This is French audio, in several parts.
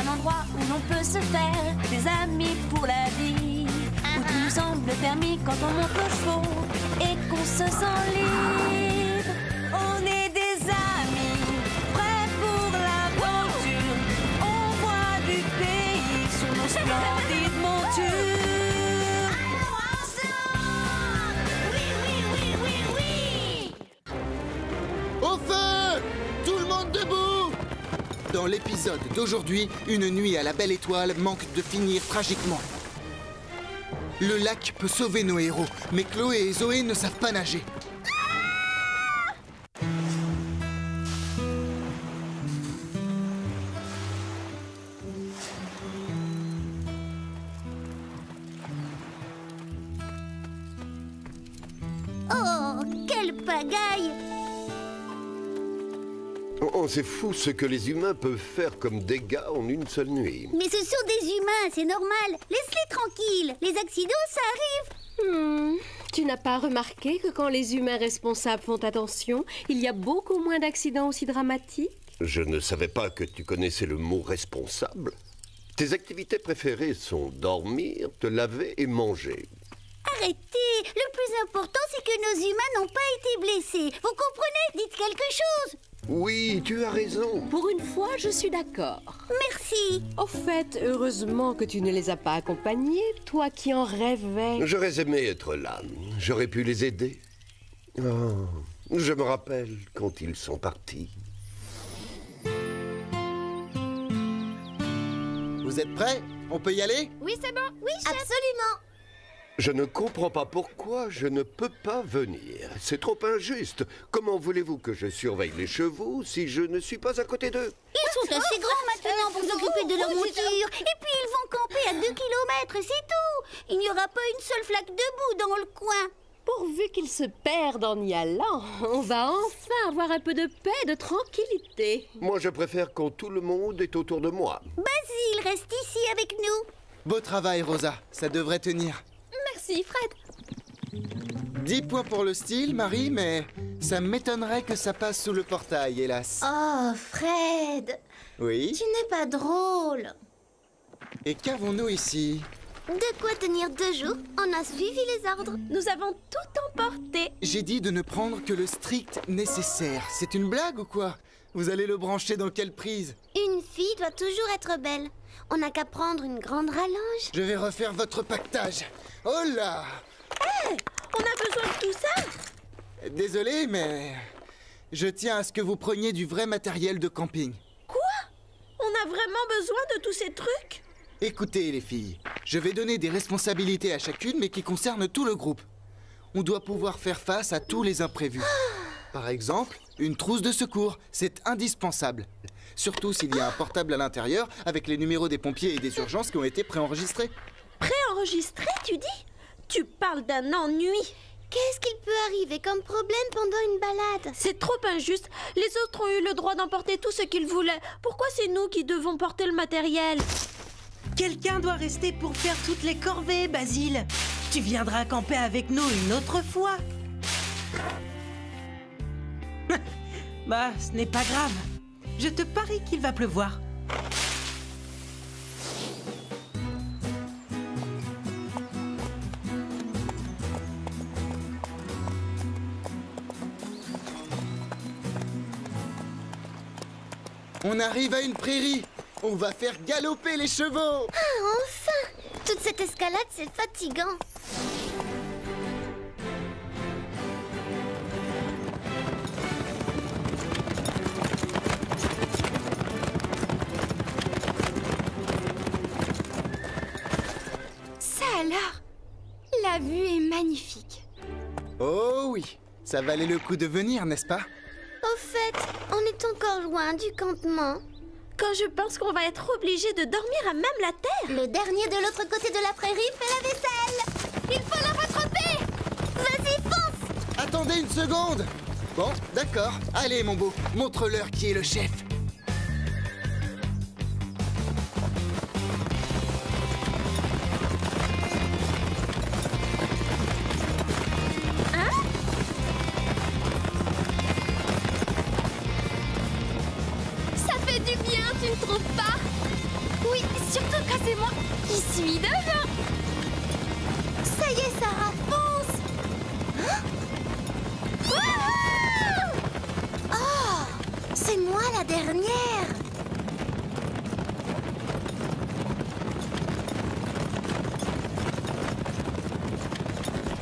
un endroit où l'on peut se faire des amis pour la vie, où tout nous semble permis quand on monte aux chevaux et qu'on se sent libre. On est des amis, prêts pour l'aventure. On voit du pays sur nos splendides montures. Alors ensemble, oui, oui, oui, oui, oui. Au feu! Tout le monde debout! Dans l'épisode d'aujourd'hui, une nuit à la Belle Étoile manque de finir tragiquement. Le lac peut sauver nos héros, mais Chloé et Zoé ne savent pas nager. Oh, quelle pagaille! Oh, c'est fou ce que les humains peuvent faire comme dégâts en une seule nuit. Mais ce sont des humains, c'est normal. Laisse-les tranquilles. Les accidents, ça arrive. Tu n'as pas remarqué que quand les humains responsables font attention, il y a beaucoup moins d'accidents aussi dramatiques? Je ne savais pas que tu connaissais le mot responsable. Tes activités préférées sont dormir, te laver et manger. Arrêtez. Le plus important, c'est que nos humains n'ont pas été blessés. Vous comprenez? Dites quelque chose. Oui, tu as raison. Pour une fois, je suis d'accord. Merci. Au fait, heureusement que tu ne les as pas accompagnés, toi qui en rêvais. J'aurais aimé être là. J'aurais pu les aider. Oh, je me rappelle quand ils sont partis. Vous êtes prêts? On peut y aller? Oui, c'est bon. Oui, chef. Absolument. Je ne comprends pas pourquoi je ne peux pas venir. C'est trop injuste. Comment voulez-vous que je surveille les chevaux si je ne suis pas à côté d'eux? Ils sont assez grands maintenant pour s'occuper de leur monture. Et puis ils vont camper à 2 kilomètres, c'est tout. Il n'y aura pas une seule flaque de boue dans le coin. Pourvu qu'ils se perdent en y allant, on va enfin avoir un peu de paix, de tranquillité. Moi, je préfère quand tout le monde est autour de moi. Basile, reste ici avec nous. Beau travail, Rosa. Ça devrait tenir. Merci, Fred. 10 points pour le style, Marie, mais ça m'étonnerait que ça passe sous le portail, hélas. Oh, Fred, Oui? tu n'es pas drôle. Et qu'avons-nous ici? De quoi tenir debout? On a suivi les ordres. Nous avons tout emporté. J'ai dit de ne prendre que le strict nécessaire. C'est une blague ou quoi? Vous allez le brancher dans quelle prise? Une fille doit toujours être belle. On n'a qu'à prendre une grande rallonge. Je vais refaire votre pactage. Oh là! On a besoin de tout ça? Désolé, mais je tiens à ce que vous preniez du vrai matériel de camping. Quoi? On a vraiment besoin de tous ces trucs? Écoutez, les filles, je vais donner des responsabilités à chacune, mais qui concernent tout le groupe. On doit pouvoir faire face à tous les imprévus. Par exemple, une trousse de secours, c'est indispensable. Surtout s'il y a un portable à l'intérieur avec les numéros des pompiers et des urgences qui ont été préenregistrés. Préenregistré, tu dis? Tu parles d'un ennui. Qu'est-ce qu'il peut arriver comme problème pendant une balade? C'est trop injuste. Les autres ont eu le droit d'emporter tout ce qu'ils voulaient. Pourquoi c'est nous qui devons porter le matériel? Quelqu'un doit rester pour faire toutes les corvées, Basile. Tu viendras camper avec nous une autre fois. Bah, ce n'est pas grave. Je te parie qu'il va pleuvoir. On arrive à une prairie. On va faire galoper les chevaux. Ah, enfin! Toute cette escalade, c'est fatigant. Ça alors? La vue est magnifique. Oh oui, ça valait le coup de venir, n'est-ce pas? Au fait, on est encore loin du campement. Quand je pense qu'on va être obligé de dormir à même la terre. Le dernier de l'autre côté de la prairie fait la vaisselle. Il faut la rattraper. Vas-y, fonce. Attendez une seconde. Bon, d'accord. Allez, mon beau, montre-leur qui est le chef. Ça fait du bien, tu ne trouves pas? suis devant. Ça y est, Sarah, fonce. Hein? Wouhou! Oh, c'est moi la dernière.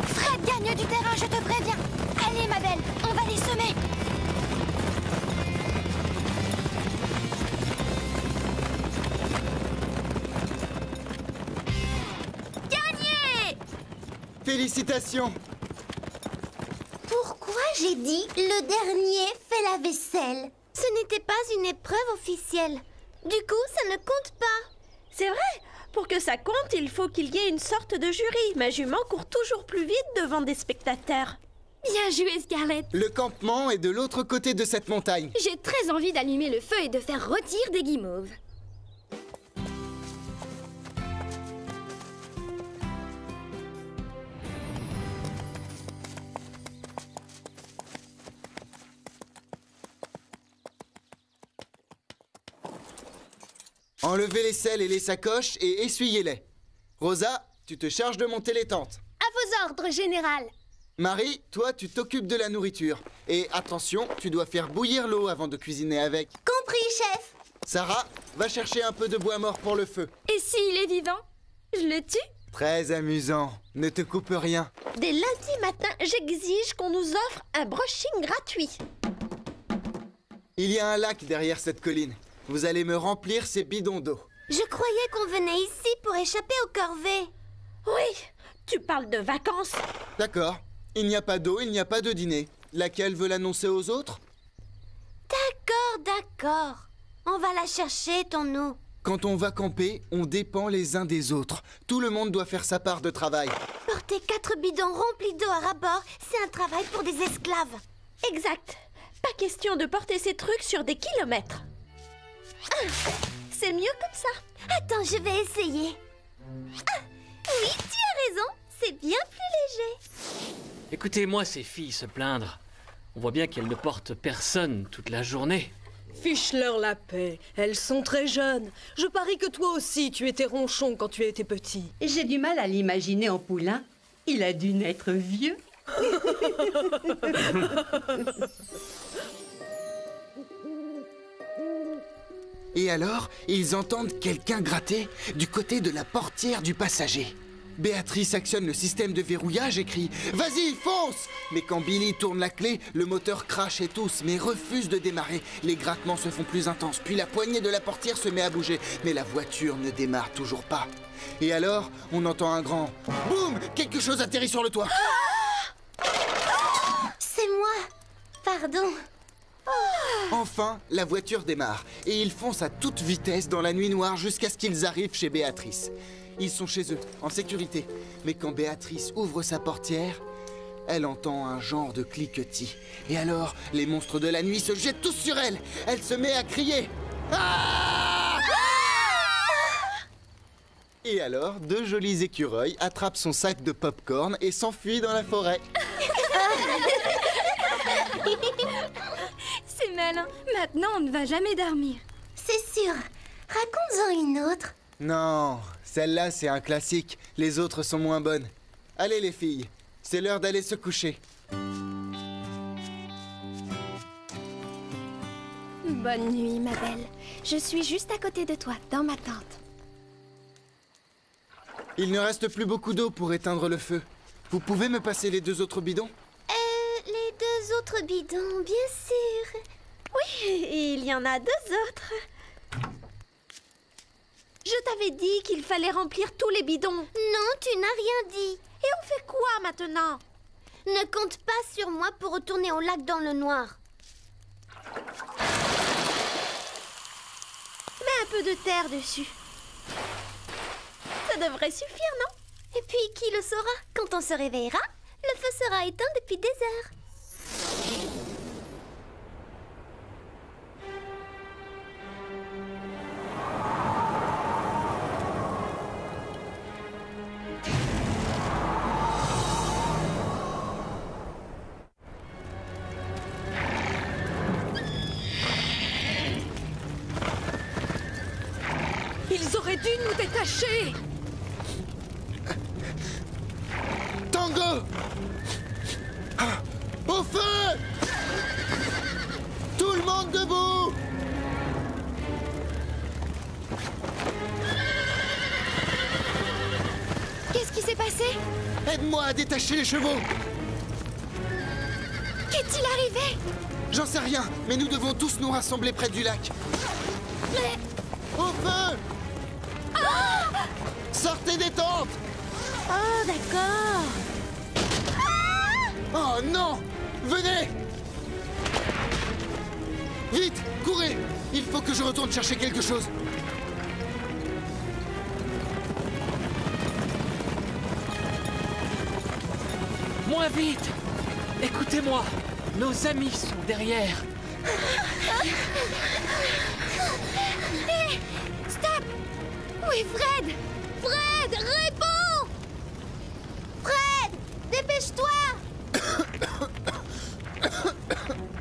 Fred gagne du terrain, je te préviens. Allez, ma belle, on va les semer. Félicitations! Pourquoi j'ai dit le dernier fait la vaisselle? Ce n'était pas une épreuve officielle. Du coup, ça ne compte pas. C'est vrai. Pour que ça compte, il faut qu'il y ait une sorte de jury. Ma jument court toujours plus vite devant des spectateurs. Bien joué, Scarlett. Le campement est de l'autre côté de cette montagne. J'ai très envie d'allumer le feu et de faire rôtir des guimauves. Enlevez les selles et les sacoches et essuyez-les. Rosa, tu te charges de monter les tentes. À vos ordres, général. Marie, toi, tu t'occupes de la nourriture. Et attention, tu dois faire bouillir l'eau avant de cuisiner avec. Compris, chef. Sarah, va chercher un peu de bois mort pour le feu. Et s'il est vivant, je le tue? Très amusant. Ne te coupe rien. Dès lundi matin, j'exige qu'on nous offre un brushing gratuit. Il y a un lac derrière cette colline. Vous allez me remplir ces bidons d'eau. Je croyais qu'on venait ici pour échapper aux corvées. Oui, tu parles de vacances. D'accord. Il n'y a pas d'eau, il n'y a pas de dîner. Laquelle veut l'annoncer aux autres? D'accord. On va la chercher, ton eau. Quand on va camper, on dépend les uns des autres. Tout le monde doit faire sa part de travail. Porter 4 bidons remplis d'eau à ras-bord, c'est un travail pour des esclaves. Exact. Pas question de porter ces trucs sur des kilomètres. C'est mieux comme ça. Attends, je vais essayer. Ah, oui, tu as raison. C'est bien plus léger. Écoutez-moi ces filles se plaindre. On voit bien qu'elles ne portent personne toute la journée. Fiche-leur la paix. Elles sont très jeunes. Je parie que toi aussi, tu étais ronchon quand tu étais petit. J'ai du mal à l'imaginer en poulain. Il a dû naître vieux. Et alors, ils entendent quelqu'un gratter du côté de la portière du passager. Béatrice actionne le système de verrouillage et crie « Vas-y, fonce !» Mais quand Billy tourne la clé, le moteur crache et tousse, mais refuse de démarrer. Les grattements se font plus intenses, puis la poignée de la portière se met à bouger. Mais la voiture ne démarre toujours pas. Et alors, on entend un grand « Boum !» Quelque chose atterrit sur le toit. C'est moi. Pardon. Enfin, la voiture démarre et ils foncent à toute vitesse dans la nuit noire jusqu'à ce qu'ils arrivent chez Béatrice. Ils sont chez eux, en sécurité. Mais quand Béatrice ouvre sa portière, elle entend un genre de cliquetis. Et alors, les monstres de la nuit se jettent tous sur elle. Elle se met à crier. Ah! Et alors, 2 jolis écureuils attrapent son sac de pop-corn et s'enfuient dans la forêt. C'est malin. Maintenant, on ne va jamais dormir. C'est sûr. Raconte-en une autre. Non, celle-là, c'est un classique. Les autres sont moins bonnes. Allez, les filles, c'est l'heure d'aller se coucher. Bonne nuit, ma belle. Je suis juste à côté de toi, dans ma tente. Il ne reste plus beaucoup d'eau pour éteindre le feu. Vous pouvez me passer les 2 autres bidons? Les 2 autres bidons, bien sûr. Oui, il y en a 2 autres. Je t'avais dit qu'il fallait remplir tous les bidons. Non, tu n'as rien dit. Et on fait quoi maintenant? Ne compte pas sur moi pour retourner au lac dans le noir. Mets un peu de terre dessus. Ça devrait suffire, non? Et puis, qui le saura? Quand on se réveillera, le feu sera éteint depuis des heures. Ils auraient dû nous détacher. Go! Au feu! Tout le monde debout! Qu'est-ce qui s'est passé? Aide-moi à détacher les chevaux! Qu'est-il arrivé? J'en sais rien, mais nous devons tous nous rassembler près du lac. Mais... Au feu! Sortez des tentes! Oh, d'accord. Oh non! Venez! Vite! Courez! Il faut que je retourne chercher quelque chose. Moins vite! Écoutez-moi! Nos amis sont derrière! Hé! Stop! Où est Fred? Fred, réponds! Fred! Dépêche-toi!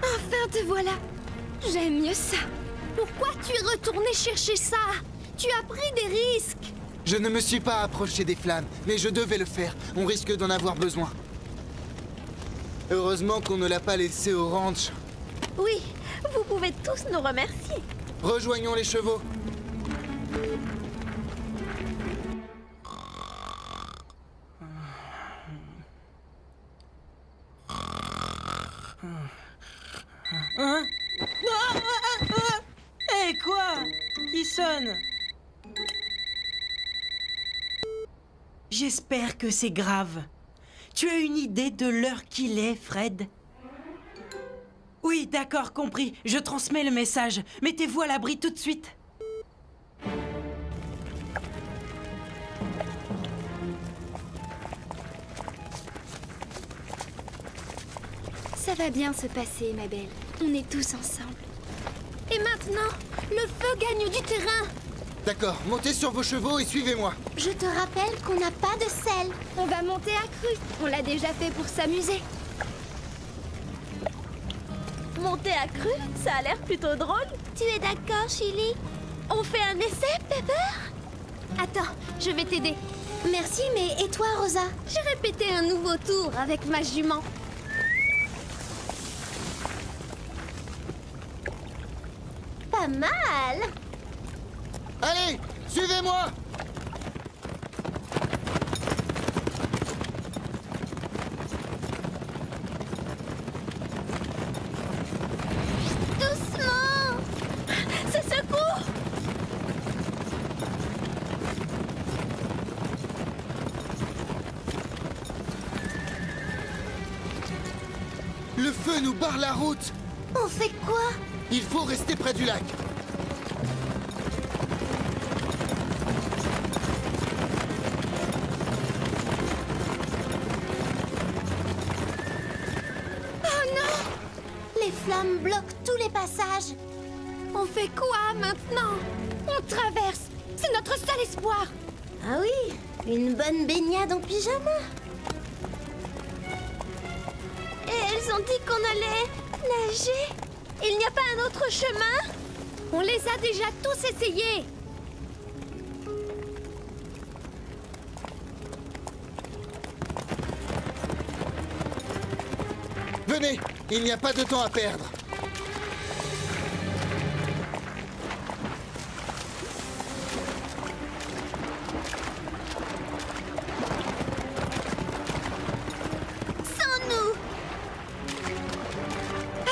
Enfin, te voilà! J'aime mieux ça! Pourquoi tu es retourné chercher ça? Tu as pris des risques! Je ne me suis pas approché des flammes, mais je devais le faire. On risque d'en avoir besoin. Heureusement qu'on ne l'a pas laissé au ranch. Oui, vous pouvez tous nous remercier. Rejoignons les chevaux. Hein? Hé, quoi? Qui sonne? J'espère que c'est grave. Tu as une idée de l'heure qu'il est, Fred? Oui, d'accord, compris. Je transmets le message. Mettez-vous à l'abri tout de suite. Ça va bien se passer, ma belle. On est tous ensemble. Et maintenant, le feu gagne du terrain. D'accord, montez sur vos chevaux et suivez-moi. Je te rappelle qu'on n'a pas de sel. On va monter à cru. On l'a déjà fait pour s'amuser. Monter à cru, ça a l'air plutôt drôle. Tu es d'accord, Chili? On fait un essai, Pepper? Attends, je vais t'aider. Merci, mais et toi, Rosa? J'ai répété un nouveau tour avec ma jument. Pas mal. Allez, suivez-moi! Doucement! C'est secours! Le feu nous barre la route! On fait quoi? Il faut rester près du lac. Les flammes bloquent tous les passages. On fait quoi maintenant? On traverse. C'est notre seul espoir. Ah oui, une bonne baignade en pyjama. Et elles ont dit qu'on allait nager. Il n'y a pas un autre chemin? On les a déjà tous essayés. Venez, il n'y a pas de temps à perdre. Sans nous.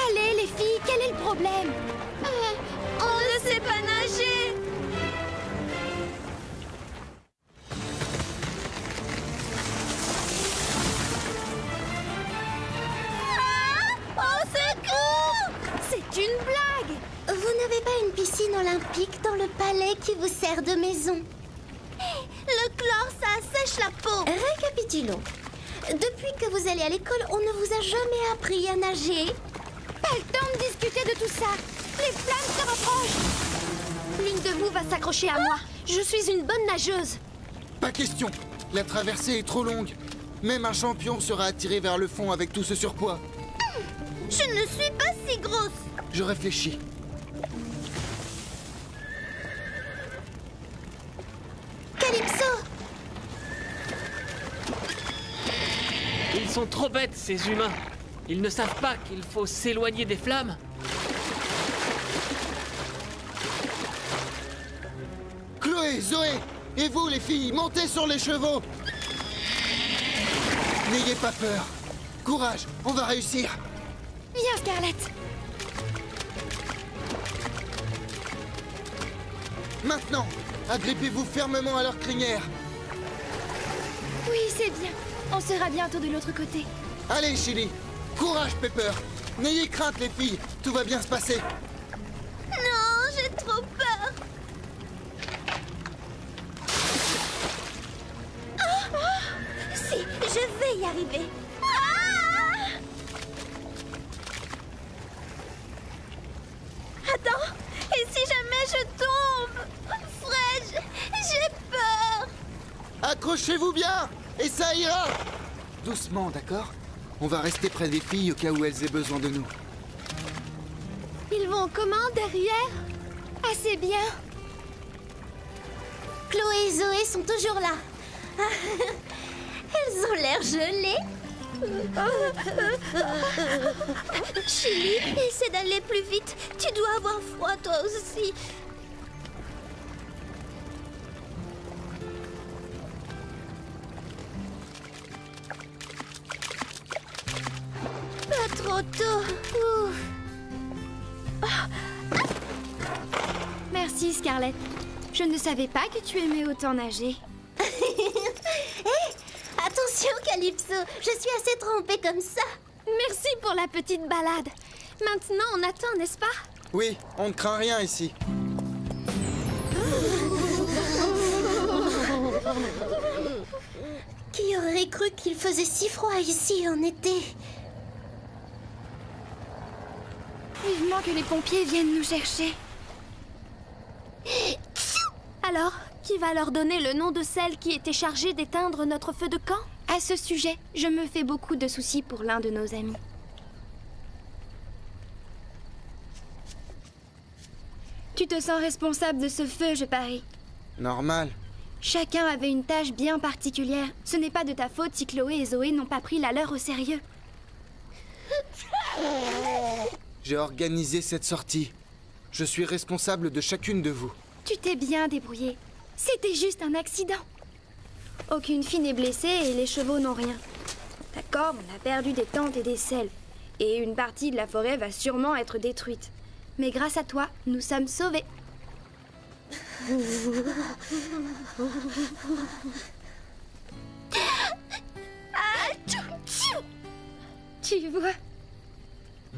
Allez, les filles, quel est le problème? On ne sait pas nager! C'est une blague! Vous n'avez pas une piscine olympique dans le palais qui vous sert de maison? Le chlore, ça assèche la peau! Récapitulons. Depuis que vous allez à l'école, on ne vous a jamais appris à nager. Pas le temps de discuter de tout ça. Les flammes se rapprochent. L'une de vous va s'accrocher à moi. Je suis une bonne nageuse. Pas question. La traversée est trop longue. Même un champion sera attiré vers le fond avec tout ce surpoids. Je ne suis pas si grosse. Je réfléchis. Calypso! sont trop bêtes, ces humains. Ils ne savent pas qu'il faut s'éloigner des flammes. Chloé, Zoé, et vous les filles, montez sur les chevaux. N'ayez pas peur. Courage, on va réussir. Viens, Scarlett. Maintenant, agrippez-vous fermement à leur crinière. Oui, c'est bien. On sera bientôt de l'autre côté. Allez, Chili. Courage, Pepper. N'ayez crainte, les filles. Tout va bien se passer. Non, j'ai trop peur. Si, je vais y arriver. Attends, et si jamais je tombe? Fred, j'ai peur. Accrochez-vous bien, et ça ira. Doucement, d'accord? On va rester près des filles au cas où elles aient besoin de nous. Ils vont comment derrière? Assez bien. Chloé et Zoé sont toujours là. Elles ont l'air gelées. Chili, essaie d'aller plus vite. Tu dois avoir froid toi aussi. Pas trop tôt. Ouf. Merci, Scarlett. Je ne savais pas que tu aimais autant nager. Hé, attention, Calypso. Je suis assez trempée comme ça. Merci pour la petite balade. Maintenant, on attend, n'est-ce pas? Oui, on ne craint rien ici. Qui aurait cru qu'il faisait si froid ici en été? Vivement que les pompiers viennent nous chercher. Alors, qui va leur donner le nom de celle qui était chargée d'éteindre notre feu de camp? À ce sujet, je me fais beaucoup de soucis pour l'un de nos amis. Tu te sens responsable de ce feu, je parie. Normal. Chacun avait une tâche bien particulière. Ce n'est pas de ta faute si Chloé et Zoé n'ont pas pris la leur au sérieux. J'ai organisé cette sortie. Je suis responsable de chacune de vous. Tu t'es bien débrouillé. C'était juste un accident. Aucune fille n'est blessée et les chevaux n'ont rien. D'accord, on a perdu des tentes et des selles. Et une partie de la forêt va sûrement être détruite. Mais grâce à toi, nous sommes sauvés. Tu vois?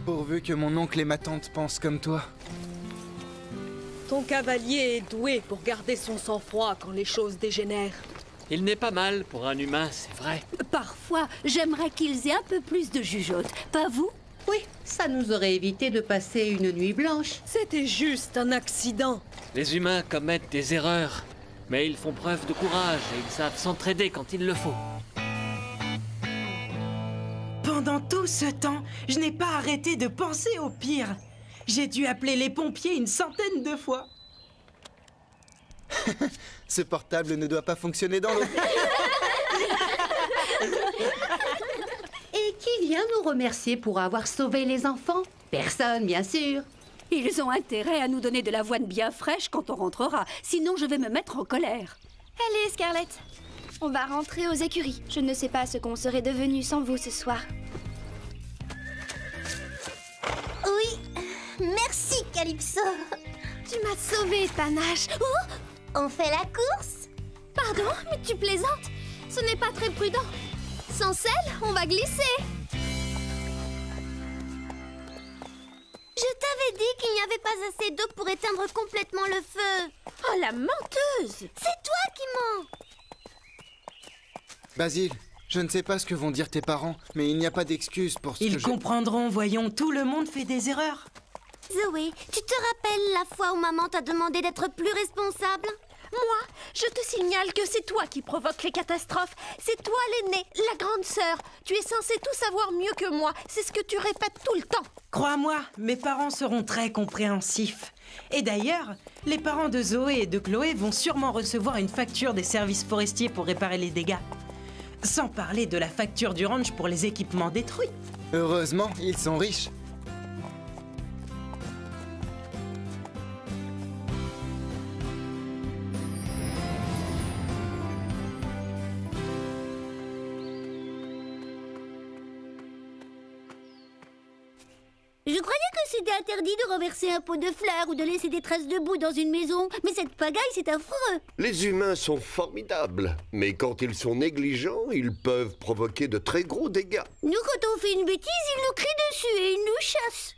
Pourvu que mon oncle et ma tante pensent comme toi. Ton cavalier est doué pour garder son sang-froid quand les choses dégénèrent. Il n'est pas mal pour un humain, c'est vrai. Parfois, j'aimerais qu'ils aient un peu plus de jugeote, pas vous? Oui, ça nous aurait évité de passer une nuit blanche. C'était juste un accident. Les humains commettent des erreurs, mais ils font preuve de courage et ils savent s'entraider quand il le faut. Pendant tout ce temps, je n'ai pas arrêté de penser au pire. J'ai dû appeler les pompiers une centaine de fois. Ce portable ne doit pas fonctionner dans l'eau. Et qui vient nous remercier pour avoir sauvé les enfants? Personne, bien sûr. Ils ont intérêt à nous donner de l'avoine bien fraîche quand on rentrera, sinon je vais me mettre en colère. Allez, Scarlett. On va rentrer aux écuries. Je ne sais pas ce qu'on serait devenu sans vous ce soir. Oui, merci, Calypso. Tu m'as sauvée, Panache. Oh! On fait la course? Pardon, mais tu plaisantes? Ce n'est pas très prudent. Sans selle, on va glisser. Je t'avais dit qu'il n'y avait pas assez d'eau pour éteindre complètement le feu. Oh, la menteuse! C'est toi qui mens. Basile, je ne sais pas ce que vont dire tes parents, mais il n'y a pas d'excuse pour ce que Ils comprendront, voyons, tout le monde fait des erreurs. Zoé, tu te rappelles la fois où maman t'a demandé d'être plus responsable? Moi, je te signale que c'est toi qui provoques les catastrophes. C'est toi l'aînée, la grande sœur. Tu es censée tout savoir mieux que moi. C'est ce que tu répètes tout le temps. Crois-moi, mes parents seront très compréhensifs. Et d'ailleurs, les parents de Zoé et de Chloé vont sûrement recevoir une facture des services forestiers pour réparer les dégâts. Sans parler de la facture du ranch pour les équipements détruits. Heureusement, ils sont riches. Je croyais que c'était interdit de renverser un pot de fleurs ou de laisser des traces de boue dans une maison. Mais cette pagaille, c'est affreux. Les humains sont formidables, mais quand ils sont négligents, ils peuvent provoquer de très gros dégâts. Nous, quand on fait une bêtise, ils nous crient dessus et ils nous chassent.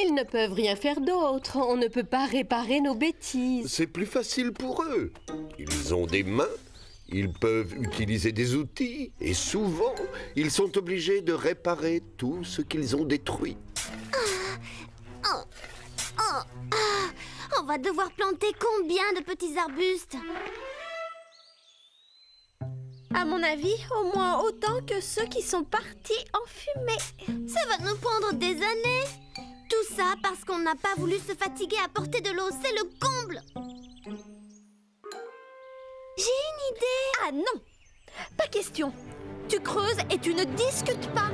Ils ne peuvent rien faire d'autre. On ne peut pas réparer nos bêtises. C'est plus facile pour eux. Ils ont des mains, ils peuvent utiliser des outils, et souvent, ils sont obligés de réparer tout ce qu'ils ont détruit. On va devoir planter combien de petits arbustes? À mon avis, au moins autant que ceux qui sont partis en fumée. Ça va nous prendre des années. Tout ça parce qu'on n'a pas voulu se fatiguer à porter de l'eau. C'est le comble. J'ai une idée. Ah non, pas question. Tu creuses et tu ne discutes pas.